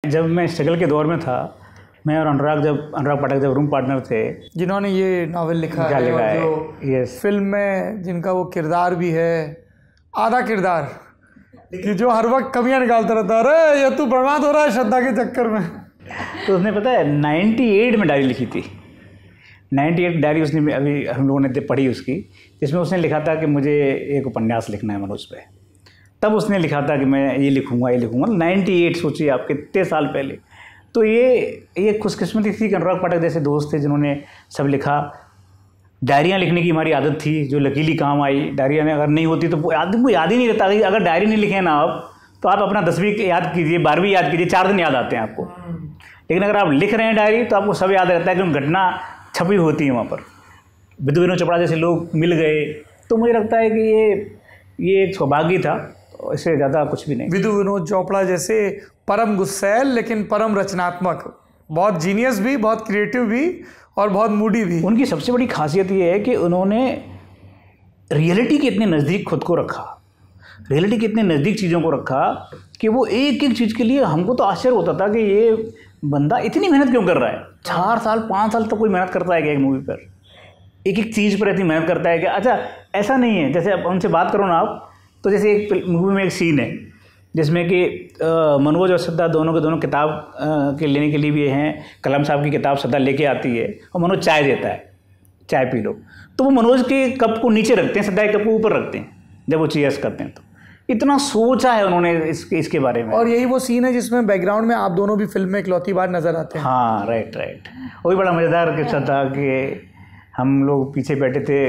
जब मैं स्ट्रगल के दौर में था, मैं और अनुराग पाठक जब रूम पार्टनर थे, जिन्होंने ये नावल लिखा है और जो फिल्म में जिनका वो किरदार भी है, आधा किरदार कि जो हर वक्त कमियां निकालता रहता है, अरे ये तू बर्बाद हो रहा है श्रद्धा के चक्कर में। तो उसने पता है 98 में डायरी लिखी थी। 98 डायरी उसने अभी हम लोगों ने पढ़ी उसकी, जिसमें उसने लिखा था कि मुझे एक उपन्यास लिखना है मनोज पे। तब उसने लिखा था कि मैं ये लिखूंगा 98, सोचिए आप कितने साल पहले। तो ये खुशकिस्मती थी कि अनुराग पाठक जैसे दोस्त थे जिन्होंने सब लिखा। डायरियाँ लिखने की हमारी आदत थी जो लकीली काम आई। डायरियाँ अगर नहीं होती तो आदमी को याद ही नहीं रहता। अगर डायरी नहीं लिखे ना आप, तो आप अपना 10वीं याद कीजिए, 12वीं याद कीजिए, 4 दिन याद आते हैं आपको। लेकिन अगर आप लिख रहे हैं डायरी तो आपको सब याद रहता है, क्योंकि घटना छपी होती है वहाँ पर। विधु विनोद चोपड़ा जैसे लोग मिल गए, तो मुझे लगता है कि ये एक सौभाग्य था, इससे ज़्यादा कुछ भी नहीं। विधु विनोद चोपड़ा जैसे परम गुस्सैल लेकिन परम रचनात्मक, बहुत जीनियस भी, बहुत क्रिएटिव भी और बहुत मूडी भी। उनकी सबसे बड़ी खासियत ये है कि उन्होंने रियलिटी के इतने नज़दीक खुद को रखा, रियलिटी के इतने नज़दीक चीज़ों को रखा कि वो एक एक चीज़ के लिए हमको तो आश्चर्य होता था कि ये बंदा इतनी मेहनत क्यों कर रहा है। 4 साल 5 साल तक कोई मेहनत करता है क्या एक मूवी पर, एक एक चीज़ पर इतनी मेहनत करता है क्या। अच्छा, ऐसा नहीं है, जैसे अब उनसे बात करो ना आप, तो जैसे एक मूवी में एक सीन है जिसमें कि मनोज और श्रद्धा दोनों के दोनों किताब के लेने के लिए भी हैं। कलाम साहब की किताब श्रद्धा लेके आती है और मनोज चाय देता है, चाय पी लो। तो वो मनोज के कप को नीचे रखते हैं, श्रद्धा के कप को ऊपर रखते हैं जब वो चीयर्स करते हैं। तो इतना सोचा है उन्होंने इसके बारे में। और यही वो सीन है जिसमें बैकग्राउंड में आप दोनों भी फिल्म में इकलौती बार नजर आते हैं। हाँ, राइट। वो भी बड़ा मज़ेदार किस्सा था कि हम लोग पीछे बैठे थे,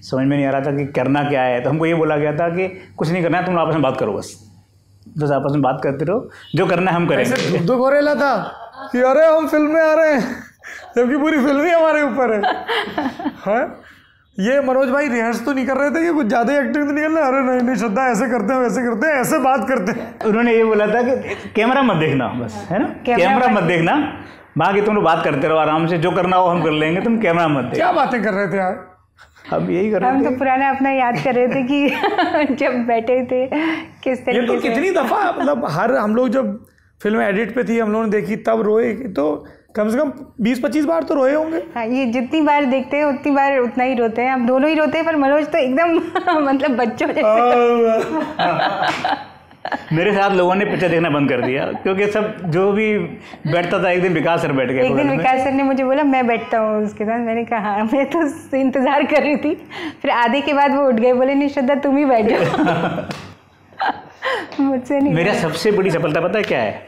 समझ में नहीं आ रहा था कि करना क्या है। तो हमको ये बोला गया था कि कुछ नहीं करना है, तुम आपस में बात करो, बस आपस में बात करते रहो, जो करना है हम करेंगे। दुख हो रहा था कि अरे हम फिल्म में आ रहे हैं, जबकि पूरी फिल्म ही हमारे ऊपर है। ये मनोज भाई रिहर्स तो नहीं कर रहे थे कि कुछ ज़्यादा एक्टिंग तो नहीं करना, अरे नहीं श्रद्धा ऐसे करते हैं, वैसे करते हैं, ऐसे बात करते हैं। उन्होंने ये बोला था कि कैमरा मत देखना, बस, है ना, कैमरा मत देखना, बाकी तुम लोग बात करते रहो आराम से, जो करना हो हम कर लेंगे, तुम कैमरा मत देखो। क्या बातें कर रहे थे यार, हम यही कर रहे थे। हम तो पुराना अपना याद कर रहे थे कि जब बैठे थे किस तरीके से। ये तो कितनी दफ़ा, मतलब हम लोग जब फिल्म एडिट पे थी, हम लोगों ने देखी, तब रोए तो कम से कम 20-25 बार तो रोए होंगे। हाँ, ये जितनी बार देखते हैं उतनी बार उतना ही रोते हैं। हम दोनों ही रोते हैं, पर मनोज तो एकदम मतलब बच्चों जैसे। मेरे साथ लोगों ने पिक्चर देखना बंद कर दिया, क्योंकि सब जो भी बैठता था, एक दिन विकास सर बैठ गए। एक दिन विकास सर ने मुझे बोला मैं बैठता हूँ उसके साथ। मैंने कहा हाँ, मैं तो इंतज़ार कर रही थी। फिर आधे के बाद वो उठ गए, बोले नहीं श्रद्धा तुम ही बैठ जाओ। मुझसे नहीं। मेरा सबसे बड़ी सफलता पता है क्या है?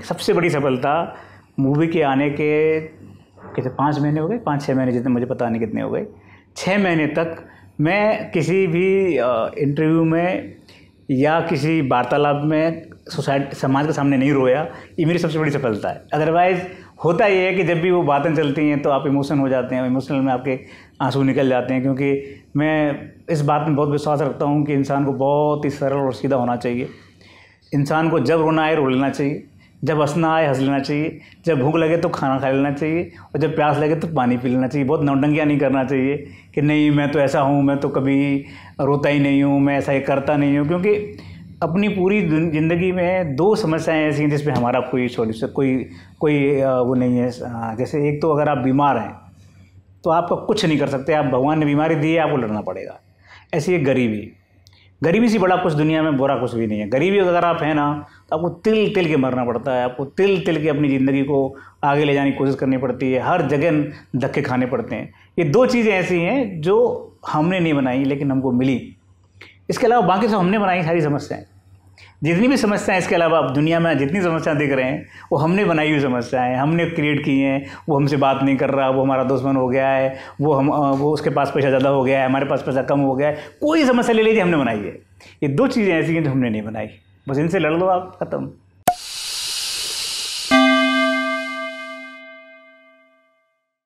सबसे बड़ी सफलता मूवी के आने के कितने 5 महीने हो गए, 5-6 महीने, जितने मुझे पता नहीं कितने हो गए, 6 महीने तक मैं किसी भी इंटरव्यू में या किसी वार्तालाप में सोसाइटी समाज के सामने नहीं रोया। ये मेरी सबसे बड़ी सफलता है। अदरवाइज़ होता ये है कि जब भी वो बातें चलती हैं तो आप इमोशन हो जाते हैं, इमोशनल में आपके आंसू निकल जाते हैं। क्योंकि मैं इस बात में बहुत विश्वास रखता हूँ कि इंसान को बहुत ही सरल और सीधा होना चाहिए। इंसान को जब रोना आए रो लेना चाहिए, जब हंसना आए हंस लेना चाहिए, जब भूख लगे तो खाना खा लेना चाहिए, और जब प्यास लगे तो पानी पी लेना चाहिए। बहुत नौटंकियाँ नहीं करना चाहिए कि नहीं मैं तो ऐसा हूँ, मैं तो कभी रोता ही नहीं हूँ, मैं ऐसा ही करता नहीं हूँ। क्योंकि अपनी पूरी ज़िंदगी में 2 समस्याएं ऐसी हैं जिसमें हमारा कोई सॉल्यूशन कोई वो नहीं है। जैसे एक तो अगर आप बीमार हैं तो आपका कुछ नहीं कर सकते, आप भगवान ने बीमारी दी है, आपको लड़ना पड़ेगा। ऐसी एक गरीबी से बड़ा कुछ दुनिया में बुरा कुछ भी नहीं है। गरीबी अगर आप हैं ना तो आपको तिल तिल के मरना पड़ता है, आपको तिल तिल के अपनी ज़िंदगी को आगे ले जाने की कोशिश करनी पड़ती है, हर जगह धक्के खाने पड़ते हैं। ये 2 चीज़ें ऐसी हैं जो हमने नहीं बनाई लेकिन हमको मिली। इसके अलावा बाकी सब हमने बनाई सारी समस्याएं। जितनी भी समस्याएं इसके अलावा आप दुनिया में जितनी समस्याएं देख रहे हैं वो हमने बनाई हुई समस्याएं, हमने क्रिएट की हैं। वो हमसे बात नहीं कर रहा, वो हमारा दुश्मन हो गया है, वो उसके पास पैसा ज़्यादा हो गया है, हमारे पास पैसा कम हो गया है। कोई समस्या ले लीजिए हमने बनाई है। ये 2 चीज़ें ऐसी हैं जो हमने नहीं बनाई, बस इनसे लड़ लो आप, ख़त्म।